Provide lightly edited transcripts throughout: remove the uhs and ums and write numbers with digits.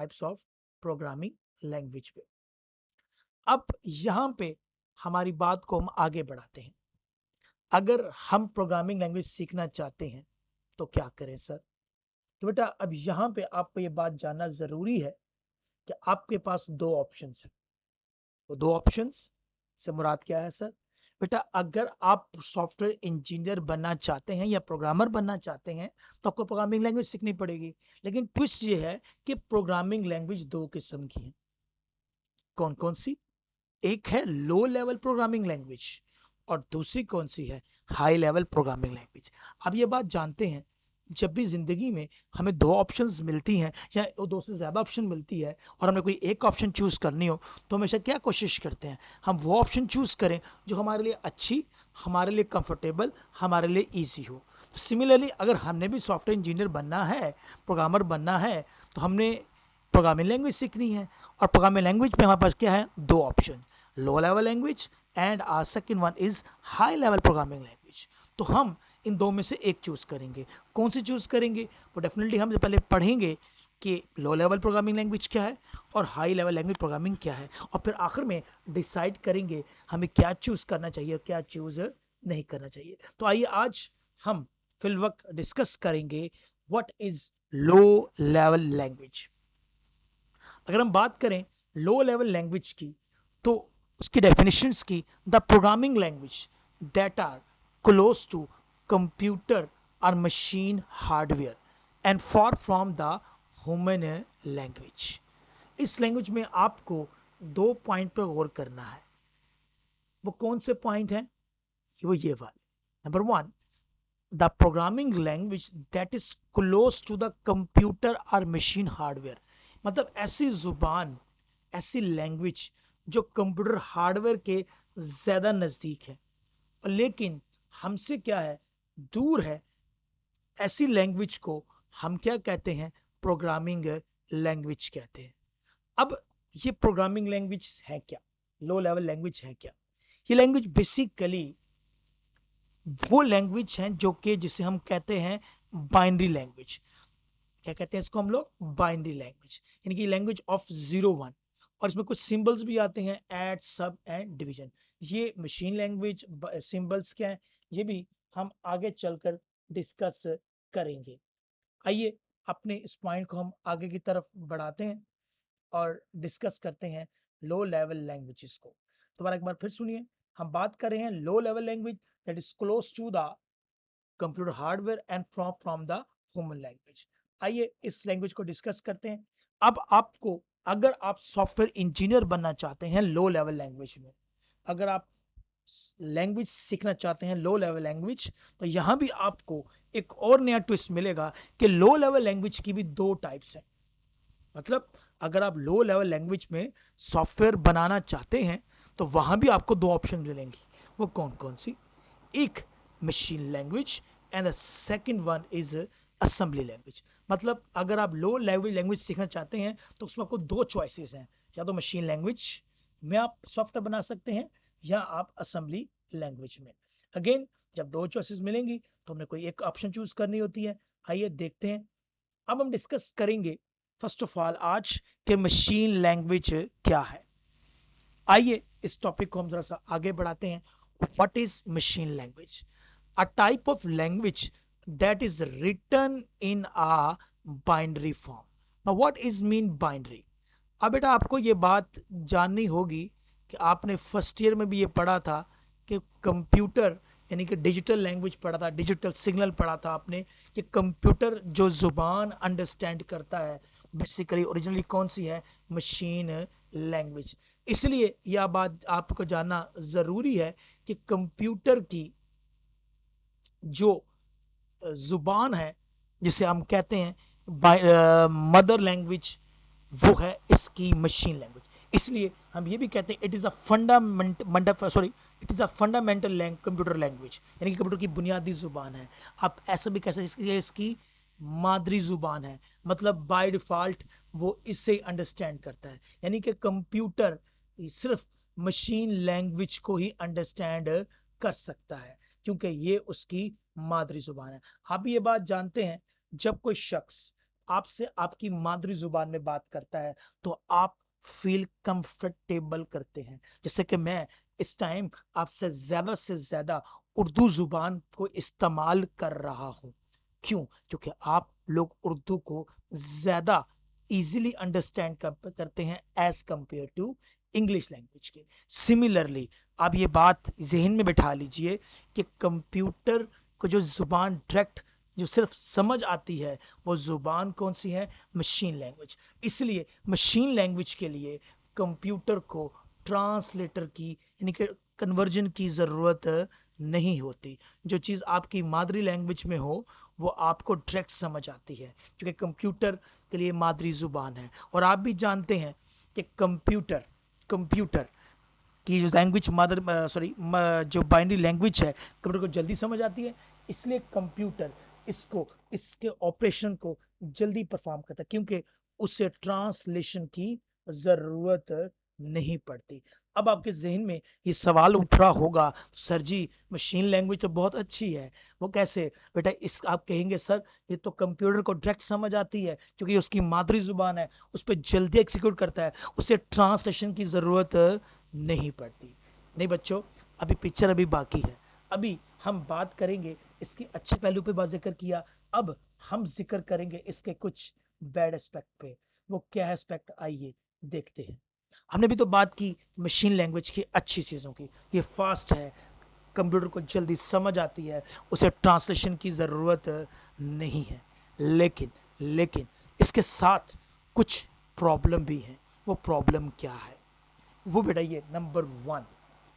Types of programming language पे। अब यहां पे हमारी बात को हम आगे बढ़ाते हैं। अगर हम प्रोग्रामिंग लैंग्वेज सीखना चाहते हैं तो क्या करें सर? तो बेटा अब यहां पे आपको ये बात जानना जरूरी है कि आपके पास दो ऑप्शंस हैं। वो दो ऑप्शंस से मुराद क्या है सर? बेटा अगर आप सॉफ्टवेयर इंजीनियर बनना चाहते हैं या प्रोग्रामर बनना चाहते हैं तो आपको प्रोग्रामिंग लैंग्वेज सीखनी पड़ेगी। लेकिन ट्विस्ट ये है कि प्रोग्रामिंग लैंग्वेज दो किस्म की है। कौन कौन सी? एक है लो लेवल प्रोग्रामिंग लैंग्वेज और दूसरी कौन सी है? High level programming language. अब ये बात जानते हैं, जब भी जिंदगी में हमें दो ऑप्शंस मिलती हैं या दो से ज्यादा ऑप्शन मिलती है और हमें कोई एक ऑप्शन चूज करनी हो तो हमेशा क्या कोशिश करते हैं? हम वो ऑप्शन चूज करें जो हमारे लिए अच्छी, हमारे लिए कंफर्टेबल, हमारे लिए इजी हो। सिमिलरली अगर हमने भी सॉफ्टवेयर इंजीनियर बनना है, प्रोग्रामर बनना है, तो हमने प्रोग्रामिंग लैंग्वेज सीखनी है। और प्रोग्रामिंग लैंग्वेज में हमारे पास क्या है? दो option, low level language and our second one is high level programming language. तो हम इन दो में से एक चूज करेंगे। कौन सी चूज करेंगे? वो डेफिनेटली हम पहले पढ़ेंगे कि लो लेवल प्रोग्रामिंग लैंग्वेज क्या है और हाई लेवल लैंग्वेज प्रोग्रामिंग क्या है, और फिर आखिर में डिसाइड करेंगे हमें क्या चूज करना चाहिए और क्या चूज नहीं करना चाहिए। तो आइए आज हम फिल वक्त डिस्कस करेंगे what is low level language. अगर हम बात करें लो लेवल लैंग्वेज की तो उसकी डेफिनेशंस की, the programming language that are close to computer और machine hardware and far from the human language. इस लैंग्वेज में आपको दो पॉइंट पर गौर करना है। वो कौन से पॉइंट हैं? वो ये वाले। Number one, the programming language that is close to the computer और मशीन हार्डवेयर। मतलब ऐसी जुबान, ऐसी लैंग्वेज जो कंप्यूटर हार्डवेयर के ज्यादा नजदीक है और लेकिन हमसे क्या है? दूर है। ऐसी लैंग्वेज को हम क्या कहते हैं? प्रोग्रामिंग लैंग्वेज कहते हैं। अब ये प्रोग्रामिंग लैंग्वेज है क्या? लो लेवल लैंग्वेज है क्या? ये लैंग्वेज बेसिकली वो लैंग्वेज है जो कि जिसे हम कहते हैं बाइनरी लैंग्वेज। क्या कहते हैं इसको हम लोग? बाइनरी लैंग्वेज, यानी कि लैंग्वेज ऑफ 0 1। और इसमें कुछ सिंबल्स भी आते हैं, ऐड, सब एंड डिवीजन। ये मशीन लैंग्वेज सिंबल्स क्या है ये भी हम आगे चलकर डिस्कस करेंगे। आइए अपने इस पॉइंट को हम आगे की तरफ बढ़ाते हैं और डिस्कस करते हैं लो लेवल लैंग्वेजेस को। दोबारा एक बार फिर सुनिए, हम बात कर रहे हैं low level language that is close to the computer hardware and from the human language. आइए इस लैंग्वेज को डिस्कस करते हैं। अब आपको, अगर आप सॉफ्टवेयर इंजीनियर बनना चाहते हैं लो लेवल लैंग्वेज में, अगर आप लैंग्वेज सीखना चाहते हैं लो लेवल लैंग्वेज, तो यहां भी आपको एक और नया ट्विस्ट मिलेगा कि लो लेवल लैंग्वेज की भी दो टाइप्स हैं। मतलब अगर आप लो लेवल लैंग्वेज में सॉफ्टवेयर बनाना चाहते हैं तो वहां भी आपको दो ऑप्शन मिलेंगी। वो कौन कौन सी? एक machine language and the second one is assembly language. मतलब अगर आप लो लेवल लैंग्वेज सीखना चाहते हैं तो उसमें आपको दो चॉइसेस हैं, या तो मशीन लैंग्वेज में आप सॉफ्टवेयर बना सकते हैं या आप असेंबली लैंग्वेज में। अगेन जब दो चॉइसेस मिलेंगी तो हमें कोई एक ऑप्शन चूज करनी होती है। आइए देखते हैं। अब हम डिस्कस करेंगे फर्स्ट ऑफ ऑल आज के मशीन लैंग्वेज क्या है। आइए इस टॉपिक को हम जरा सा आगे बढ़ाते हैं। What is machine language? A type of language that is written in a binary form. Now what is mean binary? अब बेटा आपको ये बात जाननी होगी कि आपने फर्स्ट ईयर में भी ये पढ़ा था कि कंप्यूटर यानी कि डिजिटल लैंग्वेज पढ़ा था, डिजिटल सिग्नल पढ़ा था आपने, कि कंप्यूटर जो जुबान अंडरस्टैंड करता है बेसिकली ओरिजिनली कौन सी है? Machine language. इसलिए यह बात आपको जानना जरूरी है कि कंप्यूटर की जो जुबान है जिसे हम कहते हैं मदर लैंग्वेज, वो है इसकी मशीन लैंग्वेज। इसलिए हम ये भी कहते हैं it is a fundamental computer language, यानी कि कंप्यूटर की बुनियादी जुबान है। आप ऐसा भी कह सकते हैं इसकी मादरी जुबान है। मतलब बाय डिफॉल्ट वो इससे अंडरस्टैंड करता है, यानी कि कंप्यूटर सिर्फ मशीन लैंग्वेज को ही अंडरस्टैंड कर सकता है क्योंकि ये उसकी मादरी जुबान है। आप ये बात जानते हैं, जब कोई शख्स आपसे आपकी मादरी जुबान में बात करता है तो आप फील कंफर्टेबल करते हैं। जैसे कि मैं इस टाइम आपसे ज्यादा उर्दू जुबान को इस्तेमाल कर रहा हूं। क्यों? क्योंकि आप लोग उर्दू को ज्यादा इजीली अंडरस्टैंड करते हैं as compare to English language के। सिमिलरली आप ये बात जहन में बैठा लीजिए कि कंप्यूटर को जो जुबान डायरेक्ट जो सिर्फ समझ आती है वो जुबान कौन सी है? Machine language. इसलिए मशीन लैंग्वेज के लिए कंप्यूटर को ट्रांसलेटर की यानी कि कन्वर्जन की जरूरत नहीं होती। जो चीज आपकी मादरी लैंग्वेज में हो वो आपको डायरेक्ट समझ आती है क्योंकि कंप्यूटर के लिए मादरी जुबान है। और आप भी जानते हैं कि कंप्यूटर कंप्यूटर की जो लैंग्वेज जो बाइनरी लैंग्वेज है कंप्यूटर को जल्दी समझ आती है। इसलिए कंप्यूटर इसके ऑपरेशन को जल्दी परफॉर्म करता है क्योंकि उसे ट्रांसलेशन की जरूरत नहीं पड़ती। अब आपके जहन में ये सवाल उठ रहा होगा, सर जी मशीन लैंग्वेज तो बहुत अच्छी है, वो कैसे? बेटा इस आप कहेंगे सर ये तो कंप्यूटर को डायरेक्ट समझ आती है क्योंकि उसकी मादरी जुबान है, उस पर जल्दी एग्जीक्यूट करता है, उसे ट्रांसलेशन की जरूरत नहीं पड़ती। नहीं बच्चों, अभी पिक्चर अभी बाकी है। अभी हम बात करेंगे इसके अच्छे पहलू पे बात जिक्र किया, अब हम जिक्र करेंगे इसके कुछ बैड एस्पेक्ट पे। वो क्या एस्पेक्ट, आइए देखते हैं। हमने भी तो बात की मशीन लैंग्वेज की अच्छी चीजों की, ये फास्ट है, कंप्यूटर को जल्दी समझ आती है, उसे ट्रांसलेशन की जरूरत नहीं है। लेकिन लेकिन इसके साथ कुछ प्रॉब्लम भी है। वो प्रॉब्लम क्या है? वो बेटा ये नंबर 1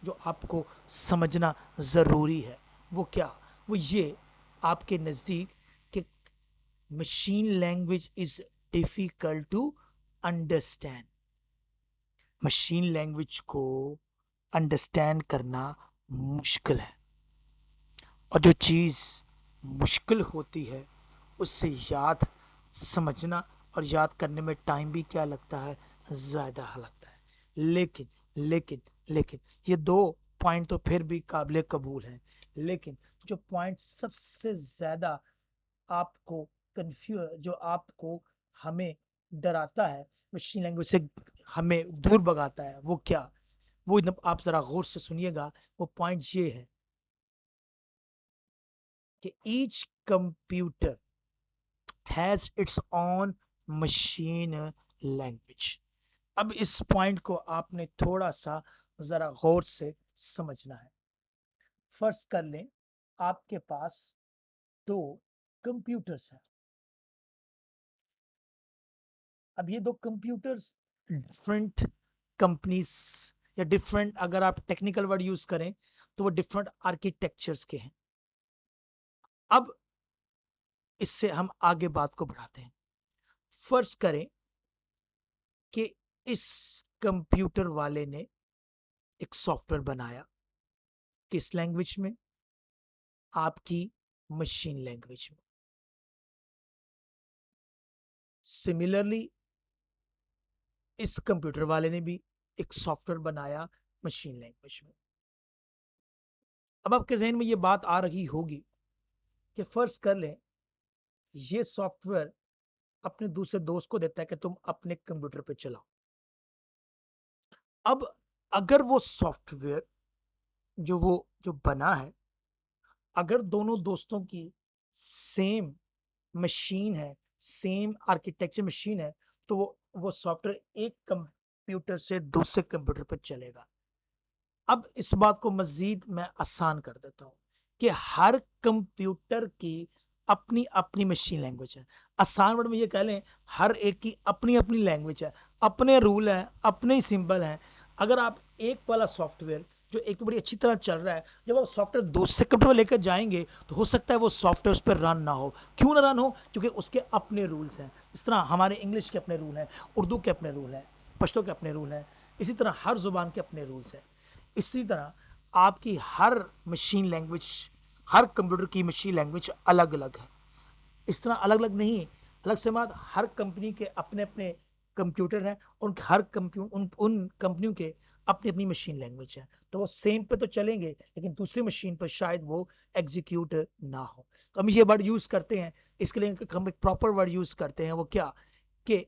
जो आपको समझना जरूरी है वो क्या? वो ये आपके नजदीक कि machine language is difficult to understand. Machine language को अंडरस्टैंड करना मुश्किल है, और जो चीज मुश्किल होती है उससे याद समझना और याद करने में टाइम भी क्या लगता है? ज्यादा लगता है। लेकिन लेकिन लेकिन ये 2 पॉइंट तो फिर भी काबिल कबूल हैं। लेकिन जो पॉइंट सबसे ज्यादा आपको जो आपको हमें डराता है, मशीन लैंग्वेज से हमें दूर भगाता है, वो क्या? वो आप जरा गौर से सुनिएगा। वो पॉइंट ये है कि each computer has its on machine language. अब इस पॉइंट को आपने थोड़ा सा जरा गौर से समझना है। फर्ज कर लें आपके पास 2 कंप्यूटर्स हैं। अब ये 2 कंप्यूटर्स डिफरेंट कंपनीज या डिफरेंट, अगर आप टेक्निकल वर्ड यूज करें तो वो डिफरेंट आर्किटेक्चर्स के हैं। अब इससे हम आगे बात को बढ़ाते हैं। फर्ज करें कि इस कंप्यूटर वाले ने एक सॉफ्टवेयर बनाया, किस लैंग्वेज में? आपकी मशीन लैंग्वेज में। सिमिलरली इस कंप्यूटर वाले ने भी एक सॉफ्टवेयर बनाया मशीन लैंग्वेज में। अब आपके जहन में ये बात आ रही होगी कि फर्ज कर लें ये सॉफ्टवेयर अपने दूसरे दोस्त को देता है कि तुम अपने कंप्यूटर पे चलाओ। अब अगर वो सॉफ्टवेयर जो बना है, अगर दोनों दोस्तों की सेम मशीन है, सेम आर्किटेक्चर मशीन है, तो वो सॉफ्टवेयर एक कंप्यूटर से दूसरे कंप्यूटर पर चलेगा। अब इस बात को मजीद मैं आसान कर देता हूं कि हर कंप्यूटर की अपनी अपनी मशीन लैंग्वेज है। आसान वर्ड में ये कह लें, हर एक की अपनी अपनी लैंग्वेज है, अपने रूल हैं, अपने ही सिंबल हैं। अगर आप एक वाला सॉफ्टवेयर जो एक तो बड़ी अच्छी तरह चल रहा है, जब आप सॉफ्टवेयर दूसरे कंप्यूटर में लेकर जाएंगे तो हो सकता है वो सॉफ्टवेयर उस पर रन ना हो। क्यों ना रन हो? क्योंकि उसके अपने रूल्स हैं। इस तरह हमारे इंग्लिश के अपने रूल हैं, उर्दू के अपने रूल हैं, पश्तो के अपने रूल हैं, इसी तरह हर जुबान के अपने रूल्स हैं। इसी तरह आपकी हर मशीन लैंग्वेज, हर कंप्यूटर की मशीन लैंग्वेज अलग अलग है। इस तरह अलग अलग नहीं, अलग से बात, हर कंपनी के अपने अपने कंप्यूटर हैं, उन कंपनियों के अपनी अपनी मशीन लैंग्वेज है, तो वो सेम पे तो चलेंगे लेकिन दूसरी मशीन पर शायद वो एग्जीक्यूट ना हो। तो हम ये वर्ड यूज करते हैं, इसके लिए हम एक प्रॉपर वर्ड यूज करते हैं, वो क्या कि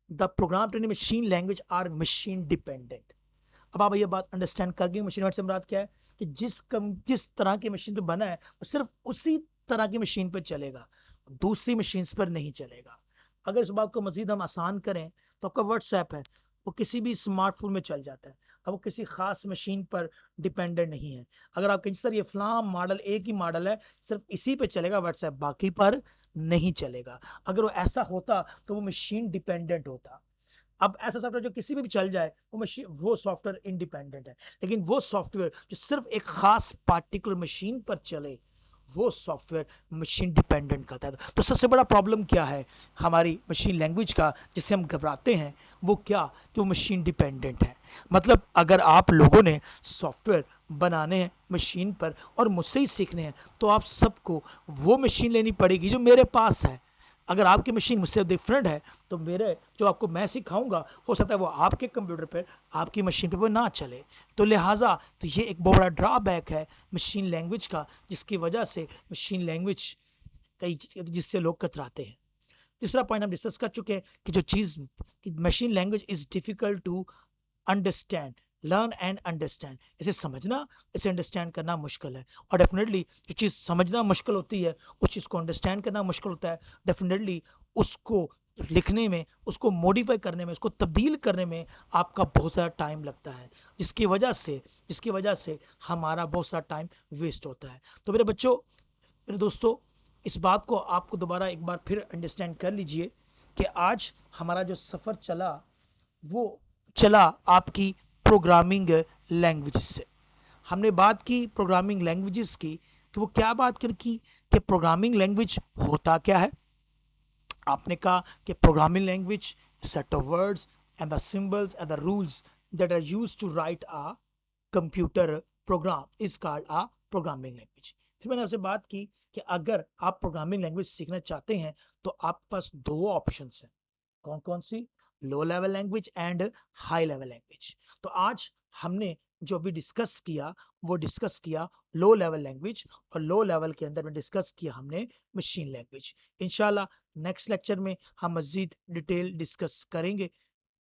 the program training machine language are machine dependent. अब आप ये बात अंडरस्टैंड कर गए मशीन वर्ड से मुराद क्या है, कि जिस तरह की मशीन पे बना है वो सिर्फ उसी तरह की मशीन पर चलेगा, दूसरी मशीन पर नहीं चलेगा। अगर इस बात को मजीद हम आसान करें तो आपका व्हाट्सएप है, वो किसी भी स्मार्टफोन में चल जाता है, अब वो किसी खास मशीन पर डिपेंडेंट नहीं है। अगर आप कहें सर ये फलां मॉडल एक ही मॉडल है, सिर्फ इसी पे चलेगा व्हाट्सएप, बाकी पर नहीं चलेगा। अगर वो ऐसा होता तो वो मशीन डिपेंडेंट होता। अब ऐसा सॉफ्टवेयर जो किसी में भी चल जाए वो मशीन, वो सॉफ्टवेयर इंडिपेंडेंट है। लेकिन वो सॉफ्टवेयर जो सिर्फ एक खास पार्टिकुलर मशीन पर चले, वो सॉफ्टवेयर मशीन डिपेंडेंट कहता है। तो सबसे बड़ा प्रॉब्लम क्या है हमारी मशीन लैंग्वेज का, जिससे हम घबराते हैं, वो क्या, कि वो मशीन डिपेंडेंट है। मतलब अगर आप लोगों ने सॉफ्टवेयर बनाने हैं मशीन पर और मुझसे ही सीखने हैं, तो आप सबको वो मशीन लेनी पड़ेगी जो मेरे पास है। अगर आपकी मशीन मुझसे डिफरेंट है तो मेरे जो आपको मैं सिखाऊंगा हो सकता है वो आपके कंप्यूटर पर, आपकी मशीन पे वो ना चले। तो लिहाजा तो ये एक बहुत बड़ा ड्रॉबैक है मशीन लैंग्वेज का, जिसकी वजह से मशीन लैंग्वेज कई जिससे लोग कतराते हैं। तीसरा पॉइंट हम डिस्कस कर चुके हैं कि जो चीज machine language is difficult to understand, learn and understand, इसे समझना, इसे अंडरस्टैंड करना मुश्किल है। और डेफिनेटली जो चीज़ समझना मुश्किल होती है उस चीज़ को अंडरस्टैंड करना मुश्किल होता है। डेफिनेटली उसको लिखने में, उसको मॉडिफाई करने में, उसको तब्दील करने में आपका बहुत सारा टाइम लगता है, जिसकी वजह से हमारा बहुत सारा टाइम वेस्ट होता है। तो मेरे बच्चों, मेरे दोस्तों, इस बात को आपको दोबारा एक बार फिर अंडरस्टैंड कर लीजिए कि आज हमारा जो सफ़र चला वो चला आपकी प्रोग्रामिंग लैंग्वेज से। हमने बात की प्रोग्रामिंग लैंग्वेजेस की, कि वो क्या बात कर की कि प्रोग्रामिंग लैंग्वेज होता क्या है। आपने कहा कि programming language set of words and the symbols and the rules that are used to write a computer program is called a programming language. फिर मैंने आपसे बात की कि अगर आप प्रोग्रामिंग लैंग्वेज सीखना चाहते हैं तो आपके पास दो ऑप्शंस हैं। कौन कौन सी? Low level language and high level language. तो आज हमने जो भी डिस्कस किया वो डिस्कस किया लो लेवल लैंग्वेज, और लो लेवल के अंदर में डिस्कस किया हमने मशीन लैंग्वेज। इंशाल्लाह नेक्स्ट लेक्चर में हम मजीद डिटेल डिस्कस करेंगे।